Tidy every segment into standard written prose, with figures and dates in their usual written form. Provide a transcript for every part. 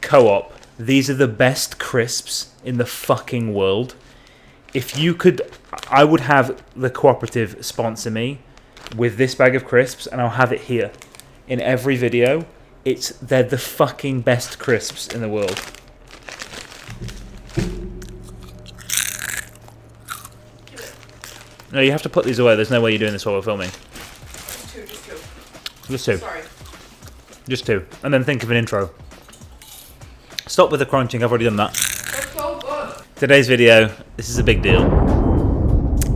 Co-op, these are the best crisps in the fucking world. If you could, I would have the cooperative sponsor me with this bag of crisps, and I'll have it here in every video. They're the fucking best crisps in the world. No, you have to put these away. There's no way you're doing this while we're filming. Just two. Sorry. Just two. And then think of an intro. Stop with the crunching. I've already done that. That's so good. Today's video, this is a big deal.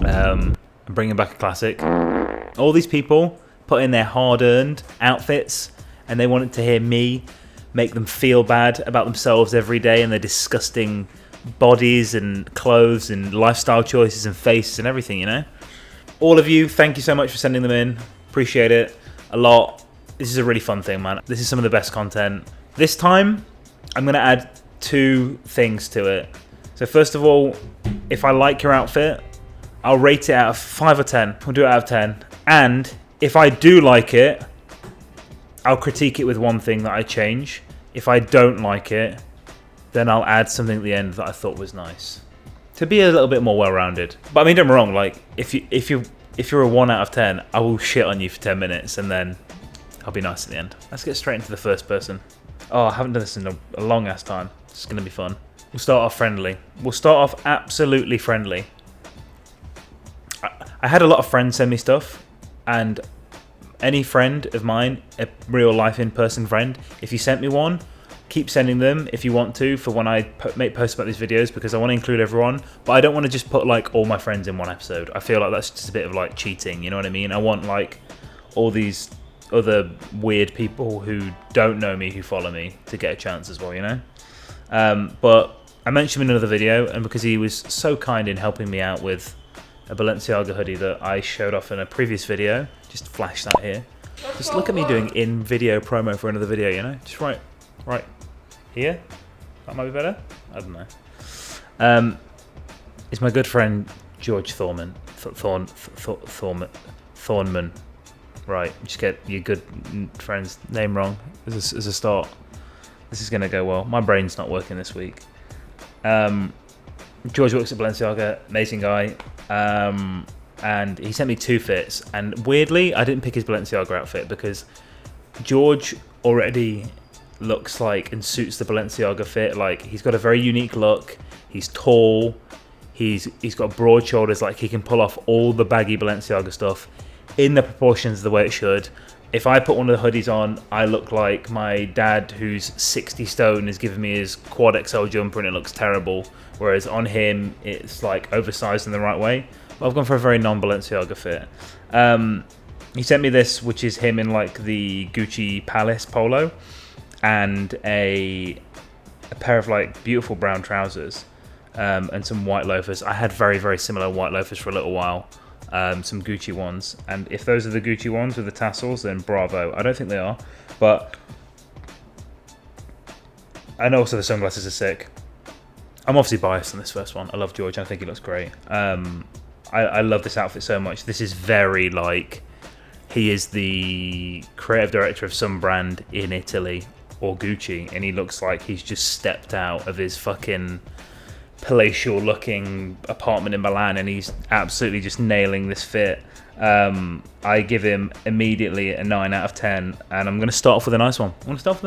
I'm bringing back a classic. All these people put in their hard-earned outfits, and they wanted to hear me make them feel bad about themselves every day and their disgusting bodies and clothes and lifestyle choices and faces and everything, you know? All of you, thank you so much for sending them in. Appreciate it a lot. This is a really fun thing, man. This is some of the best content. This time, I'm going to add two things to it. So first of all, if I like your outfit, I'll rate it out of 5 or 10. We'll do it out of 10. And if I do like it, I'll critique it with one thing that I change. If I don't like it, then I'll add something at the end that I thought was nice. To be a little bit more well-rounded. But I mean, don't get me wrong, like, if you're a 1 out of 10, I will shit on you for 10 minutes and then I'll be nice at the end. Let's get straight into the first person. Oh, I haven't done this in a long ass time. It's gonna be fun. We'll start off friendly. We'll start off absolutely friendly. I had a lot of friends send me stuff, and any friend of mine, a real life in-person friend, if you sent me one, keep sending them if you want to for when I make posts about these videos, because I want to include everyone, but I don't want to just put like all my friends in one episode. I feel like that's just a bit of like cheating, you know what I mean? I want like all these other weird people who don't know me, who follow me, to get a chance as well, you know? But I mentioned him in another video, and because he was so kind in helping me out with a Balenciaga hoodie that I showed off in a previous video, just flash that here. Just look at me doing in-video promo for another video, you know? Just right here. That might be better. I don't know. It's my good friend George Thornman. Right, just get your good friend's name wrong as a start. This is gonna go well. My brain's not working this week. George works at Balenciaga, amazing guy. And he sent me 2 fits, and weirdly I didn't pick his Balenciaga outfit because George already looks like and suits the Balenciaga fit. Like, he's got a very unique look. He's tall. He's got broad shoulders. Like, he can pull off all the baggy Balenciaga stuff in the proportions the way it should. If I put one of the hoodies on, I look like my dad, who's 60 stone, is giving me his quad XL jumper, and it looks terrible. Whereas on him, it's like oversized in the right way. But I've gone for a very non-Balenciaga fit. He sent me this, which is him in like the Gucci Palace polo, and a pair of like beautiful brown trousers, and some white loafers. I had very, very similar white loafers for a little while. Some Gucci ones, and if those are the Gucci ones with the tassels, then bravo. I don't think they are, but and also the sunglasses are sick. I'm obviously biased on this first one. I love George, and I think he looks great. I love this outfit so much. This is very like, he is the creative director of some brand in Italy or Gucci, and he looks like he's just stepped out of his fucking palatial looking apartment in Milan, and he's absolutely just nailing this fit. I give him immediately a 9 out of 10, and I'm going to start off with a nice one. I'm going to start off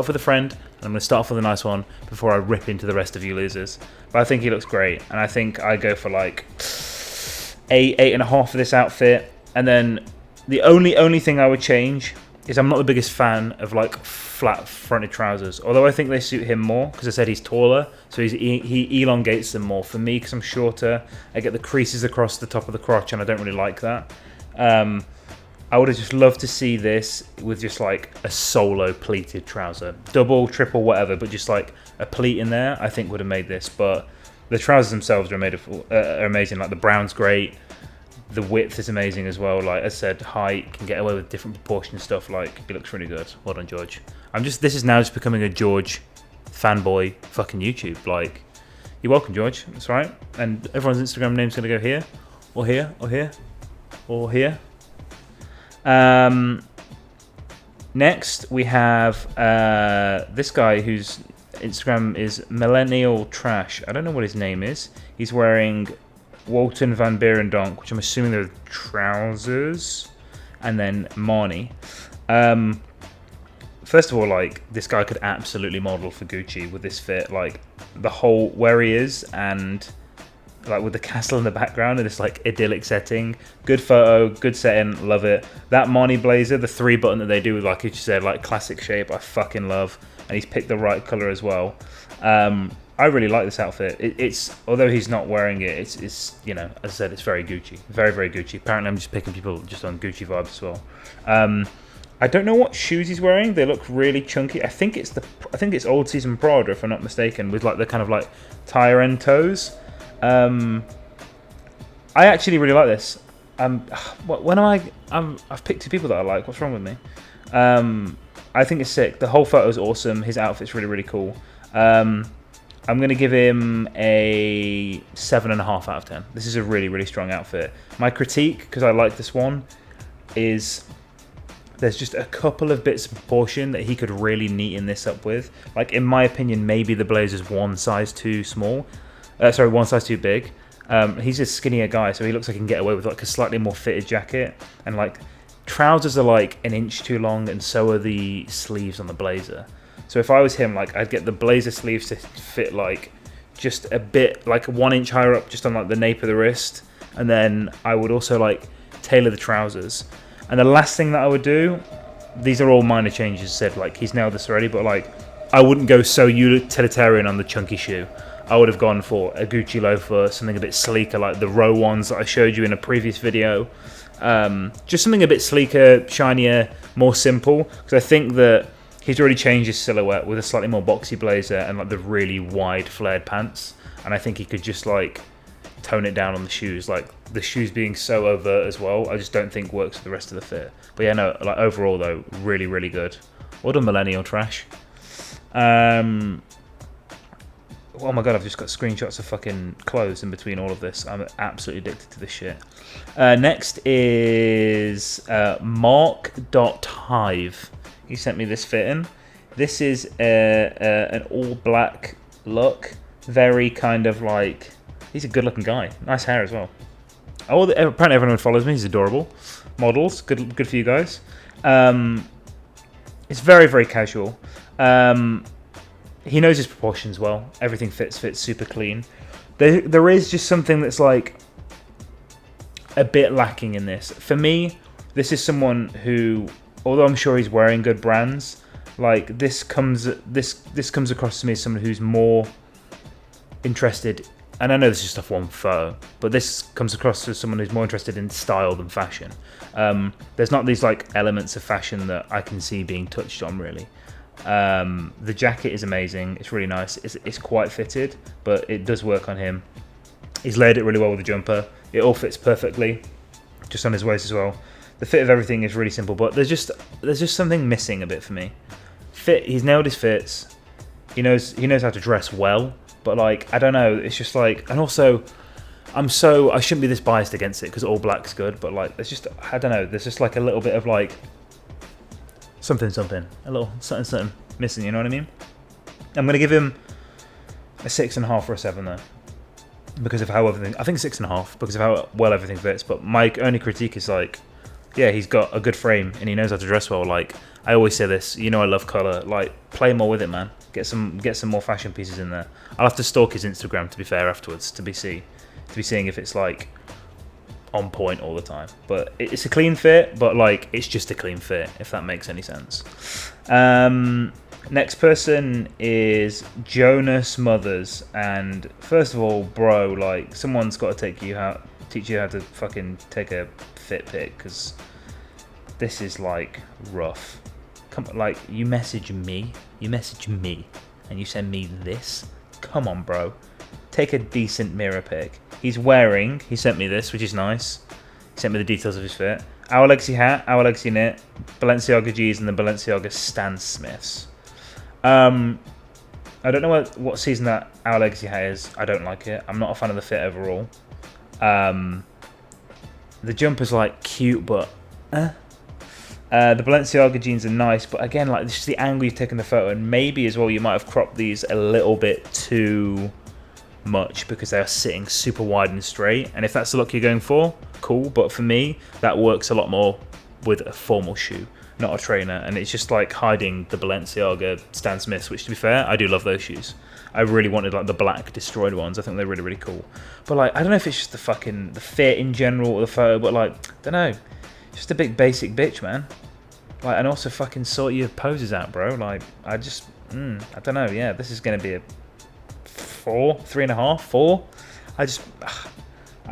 with a friend, and I'm going to start off with a nice one before I rip into the rest of you losers. But I think he looks great, and I think I go for like 8.5 for this outfit. And then the only thing I would change is I'm not the biggest fan of like flat fronted trousers, although I think they suit him more because I said he's taller, so he elongates them more. For me, because I'm shorter, I get the creases across the top of the crotch, and I don't really like that. I would have just loved to see this with just like a solo pleated trouser, double, triple, whatever, but just like a pleat in there, I think would have made this. But the trousers themselves are amazing. Like, the brown's great. The width is amazing as well. Like I said, height, can get away with different proportion stuff. Like, it looks really good. Well done, George. This is now just becoming a George fanboy fucking YouTube. Like, you're welcome, George. That's right. And everyone's Instagram name's gonna go here, or here, or here, or here. Next, we have this guy whose Instagram is Millennial Trash. I don't know what his name is. He's wearing Walton Van Beirendonk, which I'm assuming they're trousers, and then Marnie. First of all, like, this guy could absolutely model for Gucci with this fit. Like, the whole where he is, and like with the castle in the background and this like idyllic setting. Good photo, good setting, love it. That Marnie blazer, the 3 button that they do with, like you said, like classic shape, I fucking love. And he's picked the right color as well. I really like this outfit. It's although he's not wearing it, it's you know, as I said, it's very Gucci, very very Gucci. Apparently, I'm just picking people just on Gucci vibes as well. I don't know what shoes he's wearing. They look really chunky. I think it's old season Prada, if I'm not mistaken, with like the kind of like tire end toes. I actually really like this. I've picked 2 people that I like. What's wrong with me? I think it's sick. The whole photo's awesome. His outfit's really really cool. I'm going to give him a 7.5 out of 10. This is a really, really strong outfit. My critique, because I like this one, is there's just a couple of bits of proportion that he could really neaten this up with. Like, in my opinion, maybe the blazer's one size too small. One size too big. He's a skinnier guy, so he looks like he can get away with like a slightly more fitted jacket. And like, trousers are like an inch too long, and so are the sleeves on the blazer. So if I was him, like, I'd get the blazer sleeves to fit like just a bit, like 1 inch higher up, just on like the nape of the wrist, and then I would also like tailor the trousers. And the last thing that I would do, these are all minor changes. Said like he's nailed this already, but like I wouldn't go so utilitarian on the chunky shoe. I would have gone for a Gucci loafer, something a bit sleeker, like the Row ones that I showed you in a previous video. Just something a bit sleeker, shinier, more simple, because I think that he's already changed his silhouette with a slightly more boxy blazer and like the really wide flared pants, and I think he could just like tone it down on the shoes. Like the shoes being so overt as well, I just don't think works for the rest of the fit. But yeah, no, like overall though, really really good. Well done, Millennial Trash. Oh my god, I've just got screenshots of fucking clothes in between all of this. I'm absolutely addicted to this shit. Next is Mark.hive. He sent me this fit-in. This is an all-black look. Very kind of like... He's a good-looking guy. Nice hair as well. Apparently everyone follows me. He's adorable. Models. Good for you guys. It's very, very casual. He knows his proportions well. Everything fits super clean. There is just something that's like a bit lacking in this. For me, this is someone who, although I'm sure he's wearing good brands, like this comes across to me as someone who's more interested. And I know this is just off one photo, but this comes across as someone who's more interested in style than fashion. There's not these like elements of fashion that I can see being touched on really. The jacket is amazing. It's really nice. It's quite fitted, but it does work on him. He's layered it really well with the jumper. It all fits perfectly, just on his waist as well. The fit of everything is really simple, but there's just something missing a bit for me. He's nailed his fits. He knows how to dress well, but like I don't know. It's just like, and also I shouldn't be this biased against it because all black's good, but like there's just, I don't know. There's just like a little bit of like something, a little something missing. You know what I mean? I'm gonna give him a 6.5 or a 7 though, because of how everything. I think 6.5 because of how well everything fits. But my only critique is like, yeah, he's got a good frame and he knows how to dress well. Like I always say this, you know, I love color. Like play more with it, man. Get some more fashion pieces in there. I'll have to stalk his Instagram to be fair afterwards to be seeing if it's like on point all the time. But it's a clean fit, but like it's just a clean fit, if that makes any sense. Next person is Jonas Mothers, and first of all, bro, like someone's got to teach you how to fucking take a fit pic, because this is like rough. Come on, like you message me, and you send me this. Come on, bro, take a decent mirror pic. He sent me this, which is nice. He sent me the details of his fit. Our Legacy hat, Our Legacy knit, Balenciaga G's, and the Balenciaga Stan Smiths. I don't know what season that Our Legacy hat is. I don't like it. I'm not a fan of the fit overall. The jumper's like cute, but The Balenciaga jeans are nice, but again, like, it's just the angle you've taken the photo, and maybe as well you might have cropped these a little bit too much because they are sitting super wide and straight. And if that's the look you're going for, cool. But for me, that works a lot more with a formal shoe, not a trainer. And it's just like hiding the Balenciaga Stan Smiths, which, to be fair, I do love those shoes. I really wanted like the black destroyed ones. I think they're really, really cool. But like, I don't know if it's just the fit in general or the photo, but like, I don't know. Just a big basic bitch, man. Like, and also fucking sort your poses out, bro. Like, I just, I don't know. Yeah, this is gonna be a 4, 3.5, 4. I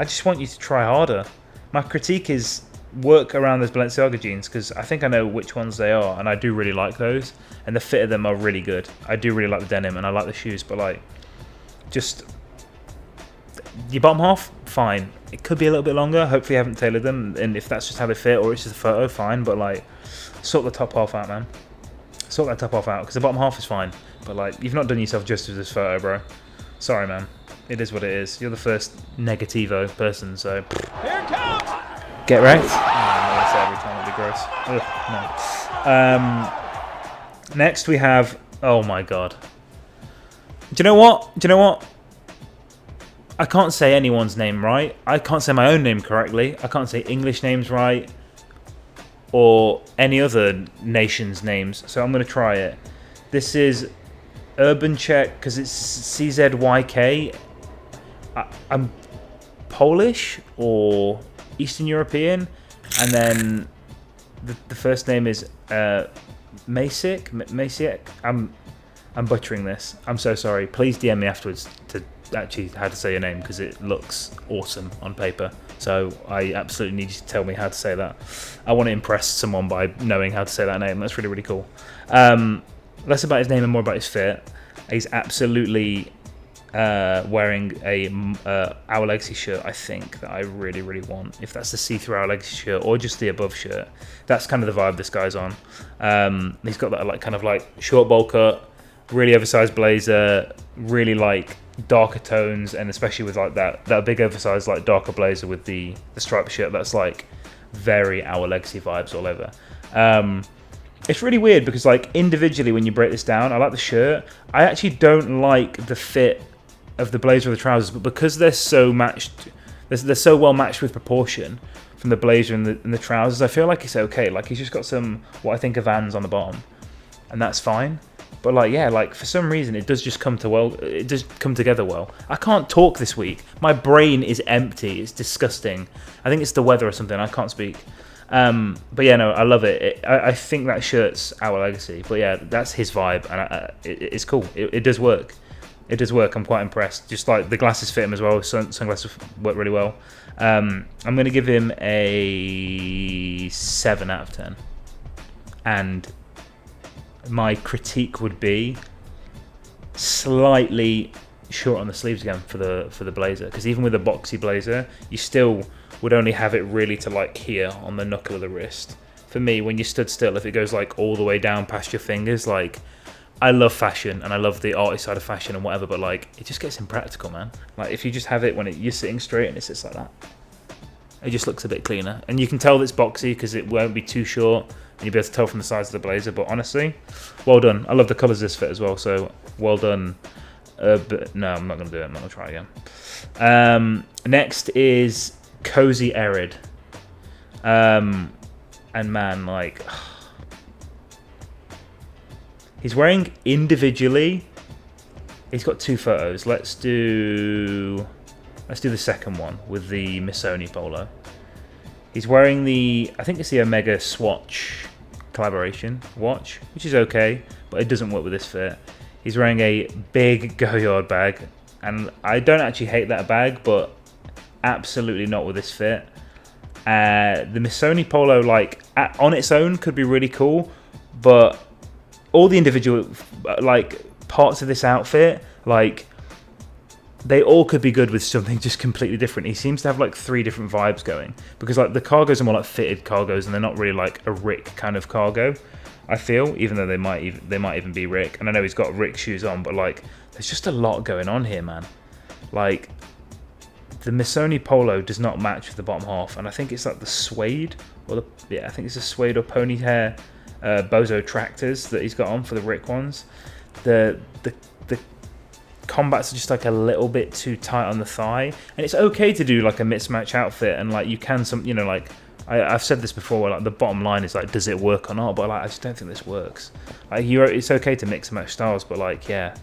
just want you to try harder. My critique is work around those Balenciaga jeans, because I think I know which ones they are, and I do really like those, and the fit of them are really good. I do really like the denim, and I like the shoes, but like, just your bottom half, fine. It could be a little bit longer. Hopefully, I haven't tailored them, and if that's just how they fit or it's just a photo, fine. But like, sort the top half out, man. Sort that top half out, because the bottom half is fine. But like, you've not done yourself justice with this photo, bro. Sorry, man. It is what it is. You're the first negativo person, so here it comes. Get wrecked. Oh, I'm gonna say every time, it'd be gross. Ugh, no. Next we have. Oh my god. Do you know what? I can't say anyone's name right. I can't say my own name correctly. I can't say English names right, or any other nation's names. So I'm gonna try it. This is Urban Check, because it's CZYK. I'm Polish or Eastern European, and then the first name is Masiek. I'm butchering this. I'm so sorry. Please DM me afterwards to actually how to say your name, because it looks awesome on paper. So I absolutely need you to tell me how to say that. I want to impress someone by knowing how to say that name. That's really, really cool. Less about his name and more about his fit. He's absolutely wearing a Our Legacy shirt, I think, that I really, really want. If that's the see-through Our Legacy shirt or just the above shirt, that's kind of the vibe this guy's on. He's got that like kind of like short bowl cut, really oversized blazer, really like darker tones, and especially with like that big oversized like darker blazer with the striped shirt, that's like very Our Legacy vibes all over. It's really weird because like individually when you break this down, I like the shirt. I actually don't like the fit of the blazer or the trousers, but because they're so matched, they're so well matched with proportion from the blazer and the trousers, I feel like it's okay. Like he's just got some what I think are Vans on the bottom, and that's fine. But like, yeah, like for some reason it does just come together well. I can't talk this week. My brain is empty. It's disgusting. I think it's the weather or something. I can't speak. But yeah, no, I love it. I think that shirt's Our Legacy. But yeah, that's his vibe, and it's cool. It does work. It does work. I'm quite impressed. Just like the glasses fit him as well. Sunglasses work really well. I'm going to give him a 7 out of 10. And my critique would be slightly short on the sleeves again for the blazer, because even with a boxy blazer, you still would only have it really to like here on the knuckle of the wrist. For me, when you stood still, if it goes like all the way down past your fingers, like I love fashion and I love the arty side of fashion and whatever, but like it just gets impractical, man. Like if you just have it when you're sitting straight and it sits like that, it just looks a bit cleaner, and you can tell that it's boxy because it won't be too short. And you'll be able to tell from the size of the blazer, but honestly, well done. I love the colours of this fit as well, so well done. But no, I'm not going to do it. I'm not going to try again. Next is Cozy Arid. And man, like, he's wearing individually, he's got 2 photos. Let's do the second one with the Missoni polo. He's wearing I think it's the Omega Swatch collaboration watch, which is okay, but it doesn't work with this fit. He's wearing a big Goyard bag, and I don't actually hate that bag, but absolutely not with this fit. The Missoni polo, like on its own, could be really cool, but all the individual like parts of this outfit, like they all could be good with something just completely different. He seems to have like 3 different vibes going, because like the cargos are more like fitted cargos, and they're not really like a Rick kind of cargo, I feel, even though they might even be Rick. And I know he's got Rick shoes on, but like there's just a lot going on here, man. Like the Missoni polo does not match with the bottom half, and I think it's like the suede, or I think it's the suede or pony hair Bozo tractors that he's got on for the Rekt ones. The combats are just like a little bit too tight on the thigh, and it's okay to do like a mismatch outfit, and like you can like I've said this before, where like the bottom line is like, does it work or not? But like I just don't think this works. Like it's okay to mix and match styles, but like there's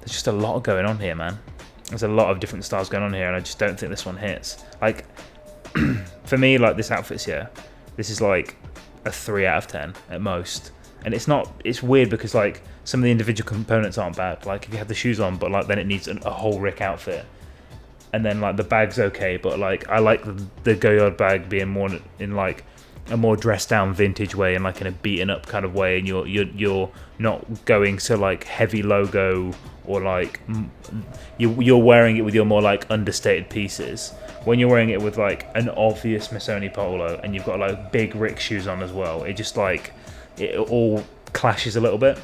just a lot going on here, man. There's a lot of different styles going on here, and I just don't think this one hits. Like for me, like this outfit's this is like a 3 out of 10 at most. And it's weird because like some of the individual components aren't bad. Like if you have the shoes on, but like then it needs a whole Rekt outfit. And then like the bag's okay, but like I like the Goyard bag being more in like a more dressed down vintage way, and like in a beaten up kind of way, and you're not going so like heavy logo, or like you're wearing it with your more like understated pieces. When you're wearing it with like an obvious Missoni polo and you've got like big Rekt shoes on as well, it just like it all clashes a little bit.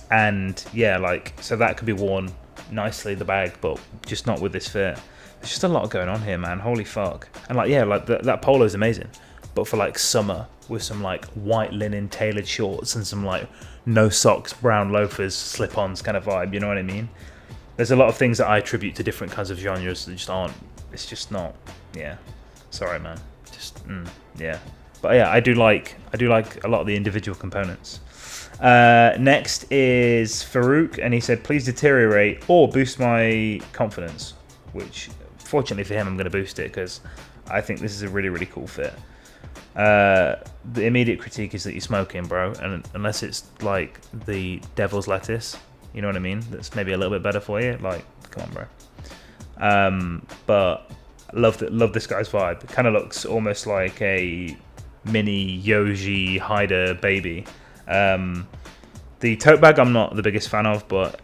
And yeah, like so that could be worn nicely, the bag, but just not with this fit. There's just a lot going on here, man. Holy fuck. And like like that polo is amazing, but for like summer with some like white linen tailored shorts and some like no socks brown loafers slip-ons kind of vibe, you know what I mean? There's a lot of things that I attribute to different kinds of genres that just aren't, it's just not, sorry man, just but yeah, I do like a lot of the individual components. Next is Farouk, and he said, please deteriorate or boost my confidence, which fortunately for him I'm going to boost it because I think this is a really, really cool fit. The immediate critique is that you're smoking, bro, and unless it's like the devil's lettuce, you know what I mean, that's maybe a little bit better for you, like come on, bro. But love this guy's vibe. It kind of looks almost like a mini Yoji Haida baby. The tote bag I'm not the biggest fan of, but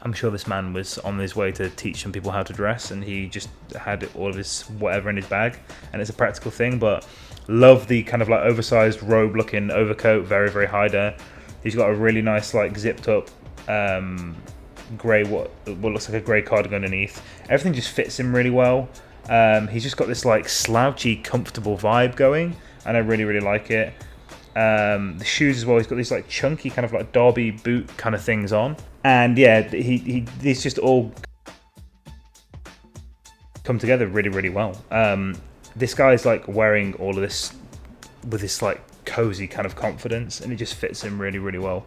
I'm sure this man was on his way to teach some people how to dress, and he just had all of his whatever in his bag, and it's a practical thing. But love the kind of like oversized robe looking overcoat, very, very Haida. He's got a really nice like zipped up grey, what looks like a grey cardigan underneath. Everything just fits him really well. He's just got this like slouchy, comfortable vibe going, and I really, really like it. The shoes as well, he's got these like chunky kind of like derby boot kind of things on, and yeah, these just all come together really, really well. This guy's like wearing all of this with this like cozy kind of confidence, and it just fits him really, really well.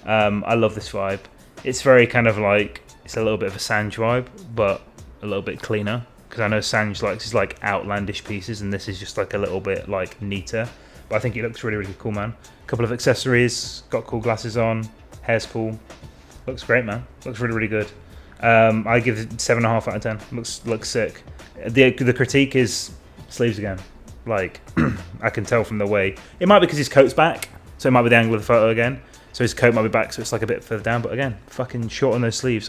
I love this vibe. It's very kind of like, it's a little bit of a Sanj vibe, but a little bit cleaner, because I know Sanj likes his like outlandish pieces, and this is just like a little bit like neater. But I think it looks really, really cool, man. A couple of accessories, got cool glasses on, hair's cool. Looks great, man. Looks really, really good. I give it 7.5 out of 10. Looks sick. The critique is sleeves again. Like, I can tell from the way. It might be because his coat's back, so it might be the angle of the photo again. So his coat might be back, so it's like a bit further down. But again, fucking short on those sleeves.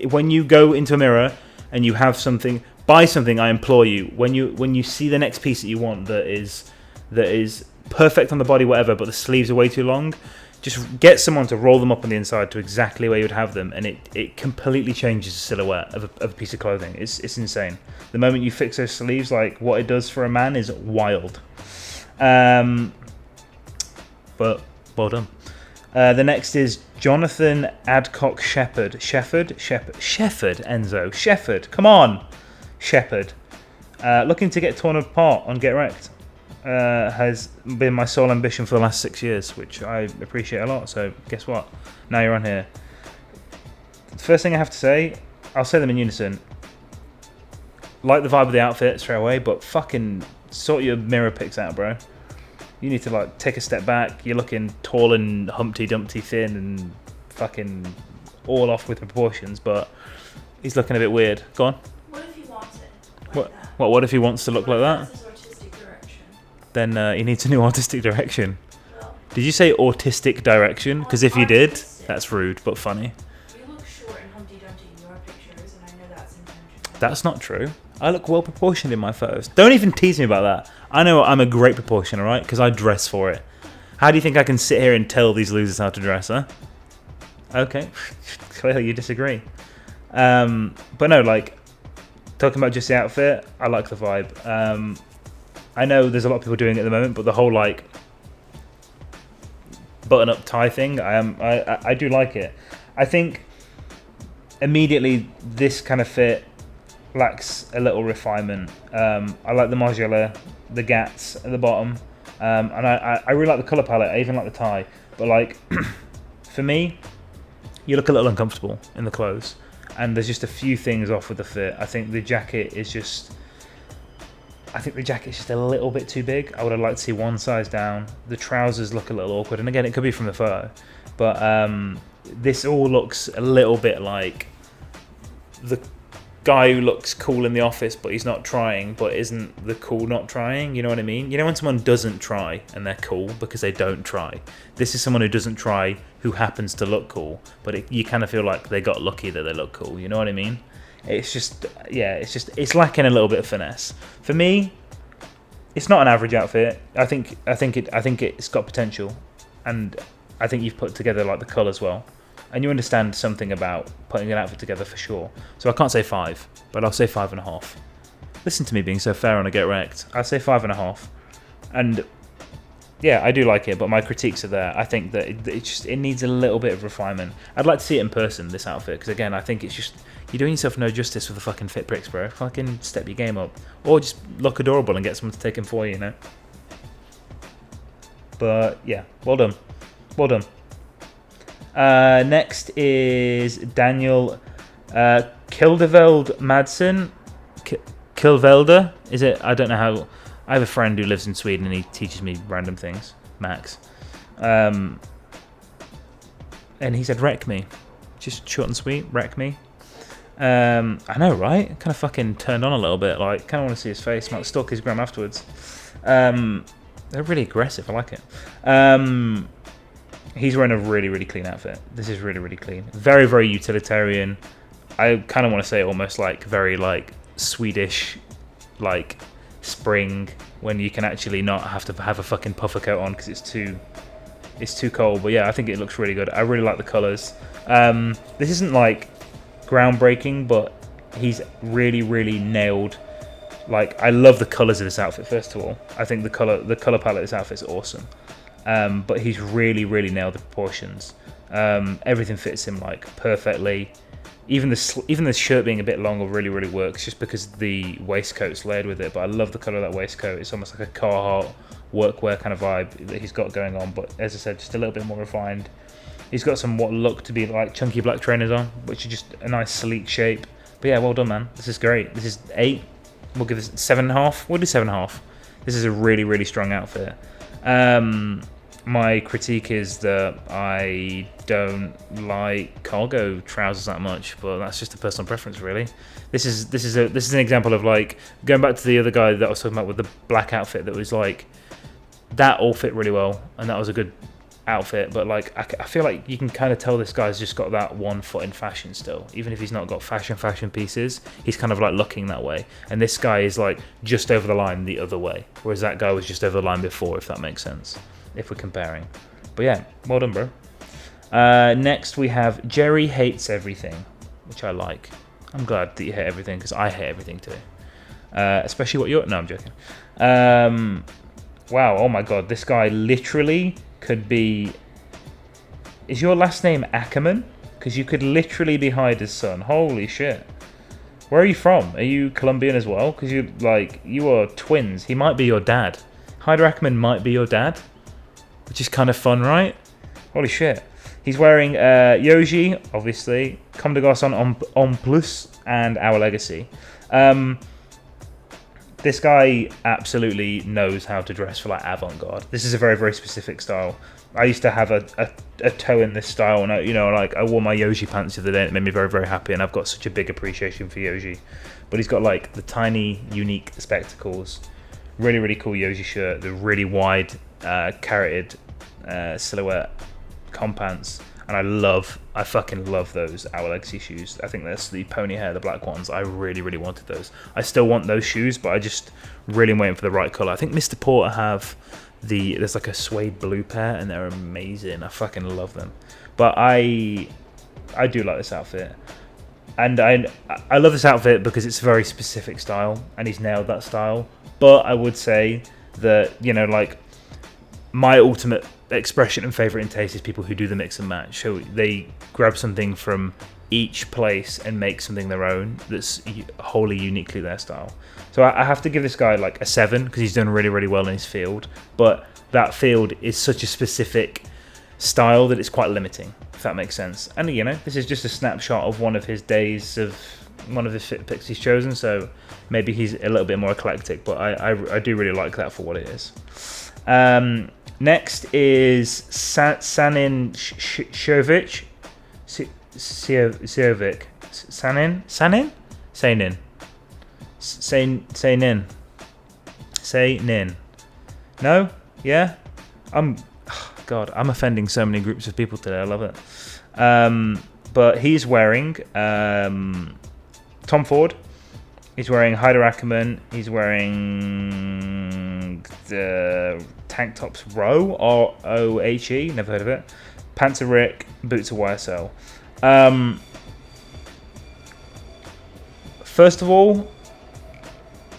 When you go into a mirror and you have something, buy something. I implore you, when you see the next piece that you want that is perfect on the body, whatever, but the sleeves are way too long, just get someone to roll them up on the inside to exactly where you would have them, and it completely changes the silhouette of a piece of clothing. It's insane. The moment you fix those sleeves, like what it does for a man is wild. But well done. The next is Jonathan Adcock Shepherd, Enzo. Shepherd, come on. Shepherd. Looking to get torn apart on Get Rekt. Has been my sole ambition for the last 6 years, which I appreciate a lot. So guess what? Now you're on here. First thing I have to say, I'll say them in unison. Like the vibe of the outfit straight away, but fucking sort your mirror pics out, bro. You need to like take a step back. You're looking tall and Humpty Dumpty thin and fucking all off with proportions, but he's looking a bit weird. Go on. What if he wants it like that? What if he wants to look like that? That's his artistic direction. Then he needs a new artistic direction. Well, Did you say autistic direction? Because if you did, artistic. that's rude, but funny. You look short and Humpty Dumpty in your pictures, and I know that's intentional. That's not true. I look well proportioned in my photos. Don't even tease me about that. I know I'm a great proportion, alright? Because I dress for it. How do you think I can sit here and tell these losers how to dress, huh? Okay. Clearly you disagree. But no, like, talking about just the outfit, I like the vibe. I know there's a lot of people doing it at the moment, but the whole like button-up tie thing, I do like it. I think immediately this kind of fit lacks a little refinement. I like the Margiela, the gats at the bottom, and I really like the colour palette. I even like the tie, but like for me, you look a little uncomfortable in the clothes, and there's just a few things off with the fit. I think the jacket is just a little bit too big. I would have liked to see one size down. The trousers look a little awkward, and again, it could be from the photo, but this all looks a little bit like the guy who looks cool in the office, but he's not trying, but isn't the cool not trying? You know what I mean? You know when someone doesn't try and they're cool because they don't try? This is someone who doesn't try who happens to look cool, but you kind of feel like they got lucky that they look cool. You know what I mean? It's lacking a little bit of finesse. For me, it's not an average outfit. I think it's got potential, and I think you've put together like the colours well, and you understand something about putting an outfit together for sure. So I can't say 5, but I'll say 5.5. Listen to me being so fair on a Get Rekt. I'll say 5.5, and yeah, I do like it, but my critiques are there. I think that it needs a little bit of refinement. I'd like to see it in person, this outfit, because again, I think it's just, you're doing yourself no justice with the fucking fit bricks, bro. Fucking step your game up, or just look adorable and get someone to take them for you, you know. But yeah, well done. Next is Daniel Kildeveld Madsen. Kilvelder, is it? I don't know how. I have a friend who lives in Sweden and he teaches me random things, Max. And he said, wreck me. Just short and sweet, wreck me. I know, right? Kind of fucking turned on a little bit. Like, kind of want to see his face. Might stalk his gram afterwards. They're really aggressive. I like it. He's wearing a really, really clean outfit. This is really, really clean. Very, very utilitarian. I kind of want to say almost like very like Swedish, like spring, when you can actually not have to have a fucking puffer coat on because it's too cold. But yeah, I think it looks really good. I really like the colours. This isn't like groundbreaking, but he's really, really nailed. Like, I love the colours of this outfit. First of all, I think the color palette of this outfit is awesome. But he's really, really nailed the proportions. Everything fits him like perfectly. Even the shirt being a bit longer really, really works, just because the waistcoat's layered with it. But I love the colour of that waistcoat. It's almost like a Carhartt workwear kind of vibe that he's got going on. But as I said, just a little bit more refined. He's got some what look to be like chunky black trainers on, which are just a nice sleek shape. But yeah, well done, man. This is great. This is 8. We'll give this 7.5. We'll do 7.5. This is a really, really strong outfit. My critique is that I don't like cargo trousers that much, but that's just a personal preference, really. This is an example of like going back to the other guy that I was talking about with the black outfit. That was like, that all fit really well, and that was a good outfit. But like, I feel like you can kind of tell this guy's just got that one foot in fashion still, even if he's not got fashion pieces. He's kind of like looking that way, and this guy is like just over the line the other way, whereas that guy was just over the line before, if that makes sense, if we're comparing. But yeah, well done, bro. Next we have Jerry Hates Everything, which I like. I'm glad that you hate everything, because I hate everything too, especially what you're... No, I'm joking. Wow, oh my god, this guy literally could be... Is your last name Ackerman? Because you could literally be Hyder's son. Holy shit. Where are you from? Are you Colombian as well? Because you are twins. He might be your dad. Hyder Ackerman might be your dad, which is kind of fun, right? Holy shit. He's wearing Yoji, obviously, Comme des Garçons en Plus, and Our Legacy. This guy absolutely knows how to dress for like avant-garde. This is a very, very specific style. I used to have a toe in this style, and I wore my Yoji pants the other day, and it made me very, very happy, and I've got such a big appreciation for Yoji. But he's got like the tiny, unique spectacles, really, really cool Yoji shirt, the really wide carroted silhouette comp pants, and I fucking love those Our Legacy shoes. I think that's the pony hair, the black ones. I really, really wanted those. I still want those shoes, but I just really am waiting for the right colour. I think Mr. Porter have there's like a suede blue pair, and they're amazing. I fucking love them. But I do like this outfit. And I love this outfit because it's a very specific style, and he's nailed that style. But I would say that, you know, like, my ultimate expression and favorite in taste is people who do the mix and match. So they grab something from each place and make something their own that's wholly uniquely their style. So I have to give this guy like a 7 because he's done really, really well in his field. But that field is such a specific style that it's quite limiting, if that makes sense. And, you know, this is just a snapshot of one of his days of one of the fit picks he's chosen. So maybe he's a little bit more eclectic, but I do really like that for what it is. Next is Sanin Shovic. Siovic. Sanin? Say nin. No? Yeah? I'm offending so many groups of people today. I love it. But he's wearing Tom Ford. He's wearing Hyder Ackerman. He's wearing the tank tops Row, R-O-H-E. Never heard of it. Pants are Rekt, boots are YSL. First of all,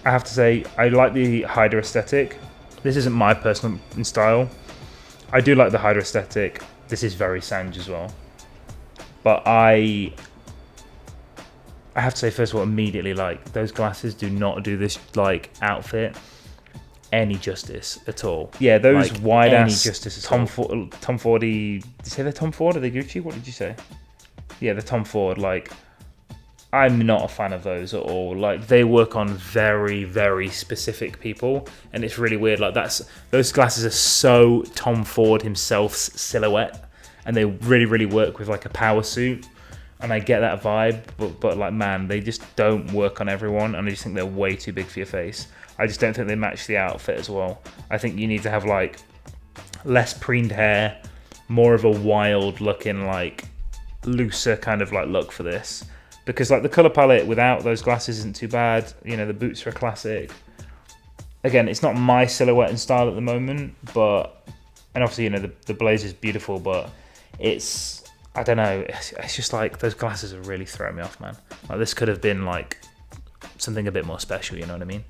I have to say I like the Hyder aesthetic. This isn't my personal style. I do like the Hyder aesthetic. This is very Sanj as well. But I have to say, first of all, immediately, like, those glasses do not do this, like, outfit any justice at all. Yeah, those like, wide ass Tom Fordy. Did you say they're Tom Ford? Are they Gucci? What did you say? Yeah, the Tom Ford. Like, I'm not a fan of those at all. Like, they work on very, very specific people, and it's really weird. Like, those glasses are so Tom Ford himself's silhouette, and they really, really work with like a power suit. And I get that vibe, but like, man, they just don't work on everyone, and I just think they're way too big for your face. I just don't think they match the outfit as well. I think you need to have like less preened hair, more of a wild looking, like looser kind of like look for this. Because like the color palette without those glasses isn't too bad. You know, the boots are a classic. Again, it's not my silhouette and style at the moment, but, and obviously, you know, the blazer is beautiful, but it's, I don't know, it's just like those glasses are really throwing me off, man. Like, this could have been like something a bit more special, you know what I mean?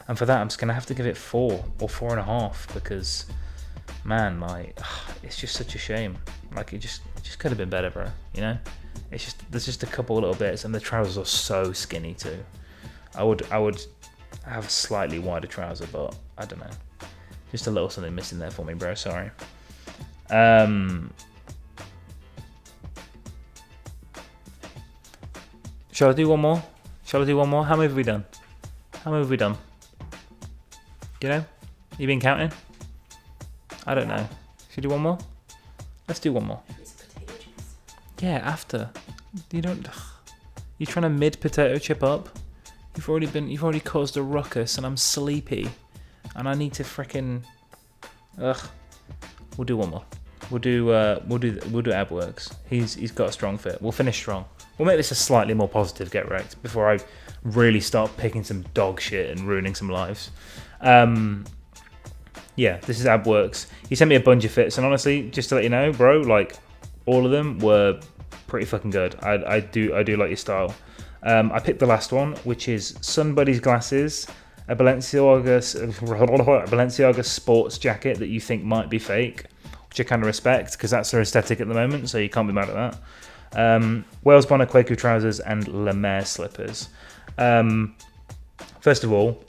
And for that, I'm just gonna have to give it 4 or 4.5 because, man, like, it's just such a shame. Like, it just could have been better, bro. You know, it's just, there's just a couple of little bits, and the trousers are so skinny too. I would have a slightly wider trouser, but I don't know, just a little something missing there for me, bro. Sorry. Shall I do one more? How many have we done? You know? You been counting? I don't know. Should we do one more? Let's do one more. Yeah, after. You don't. You're trying to mid potato chip up. You've already caused a ruckus, and I'm sleepy, and I need to frickin'. Ugh. We'll do one more. We'll do AbWorks. He's got a strong fit. We'll finish strong. We'll make this a slightly more positive Get Rekt before I really start picking some dog shit and ruining some lives. Yeah, this is AbWorks. He sent me a bunch of fits, and honestly, just to let you know, bro, like, all of them were pretty fucking good. I do like your style. I picked the last one, which is Sunbuddy's glasses, a Balenciaga sports jacket that you think might be fake, which I kind of respect because that's their aesthetic at the moment, so you can't be mad at that. Wales Bonner Quaker trousers and Le Maire slippers. First of all,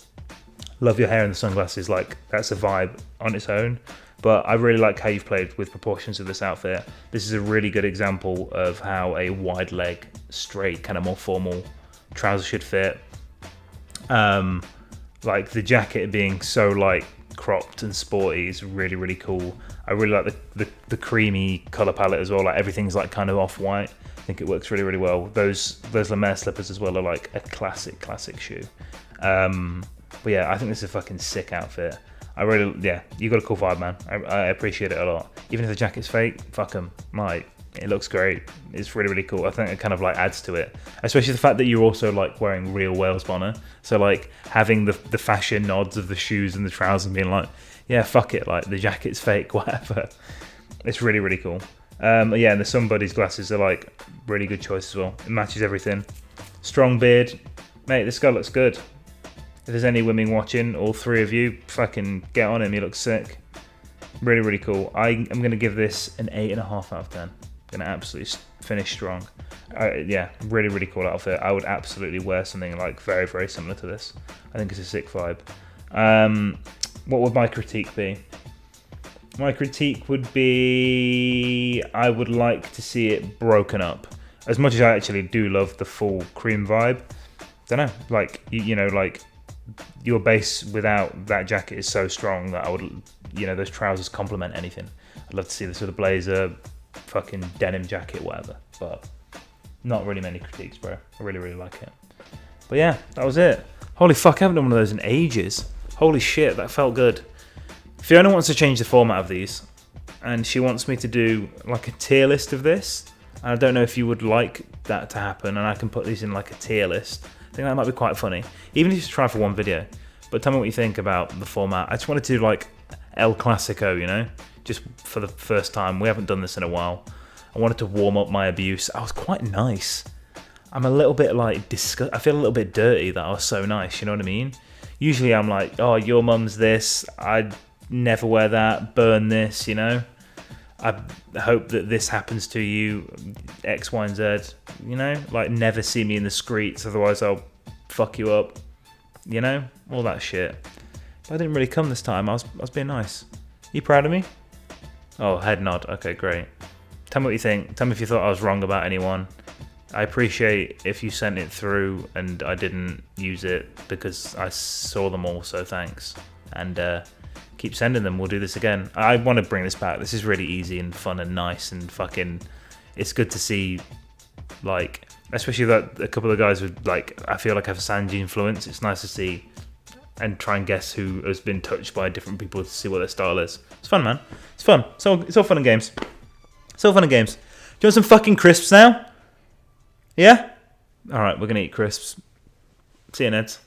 love your hair and the sunglasses. Like, that's a vibe on its own. But I really like how you've played with proportions of this outfit. This is a really good example of how a wide leg, straight, kind of more formal trouser should fit. Like, the jacket being so like cropped and sporty is really, really cool. I really like the creamy color palette as well. Like, everything's like kind of off-white. I think it works really, really well. Those Le Maire slippers as well are like a classic shoe. But yeah, I think this is a fucking sick outfit. You got a cool vibe, man. I appreciate it a lot. Even if the jacket's fake, fuck them. Like, it looks great. It's really, really cool. I think it kind of like adds to it, especially the fact that you're also like wearing real Wales Bonner. So like having the fashion nods of the shoes and the trousers and being like, yeah, fuck it, like the jacket's fake, whatever. It's really, really cool. Yeah, and the Sun Buddies glasses are like really good choice as well. It matches everything. Strong beard, mate. This guy looks good. If there's any women watching, all three of you, fucking get on him. He looks sick. Really, really cool. I'm going to give this an 8.5 out of 10. Going to absolutely finish strong. Yeah, really, really cool outfit. I would absolutely wear something like very, very similar to this. I think it's a sick vibe. What would my critique be? My critique would be I would like to see it broken up. As much as I actually do love the full cream vibe, don't know, like, you know, like your base without that jacket is so strong that I would, you know, those trousers complement anything. I'd love to see this with a blazer, fucking denim jacket, whatever. But not really many critiques, bro. I really, really like it. But yeah, that was it. Holy fuck, I haven't done one of those in ages. Holy shit, that felt good. Fiona wants to change the format of these, and she wants me to do like a tier list of this. And I don't know if you would like that to happen, and I can put these in like a tier list. I think that might be quite funny, even if you just try for one video. But tell me what you think about the format. I just wanted to do like El Clasico, you know, just for the first time. We haven't done this in a while. I wanted to warm up my abuse. I was quite nice. I'm a little bit like I feel a little bit dirty that I was so nice. You know what I mean? Usually I'm like, oh, your mum's this. I'd never wear that. Burn this. You know. I hope that this happens to you, X, Y, and Z, you know? Like, never see me in the streets, otherwise I'll fuck you up, you know? All that shit. But I didn't really come this time. I was being nice. You proud of me? Oh, head nod. Okay, great. Tell me what you think. Tell me if you thought I was wrong about anyone. I appreciate if you sent it through and I didn't use it because I saw them all, so thanks. And, keep sending them. We'll do this again. I want to bring this back. This is really easy and fun and nice and fucking. It's good to see, like, especially that a couple of guys with like I feel like have a Sanji influence. It's nice to see and try and guess who has been touched by different people to see what their style is. It's fun, man. It's fun. So it's all fun and games. It's all fun and games. Do you want some fucking crisps now? Yeah. All right, we're gonna eat crisps. See you, Neds.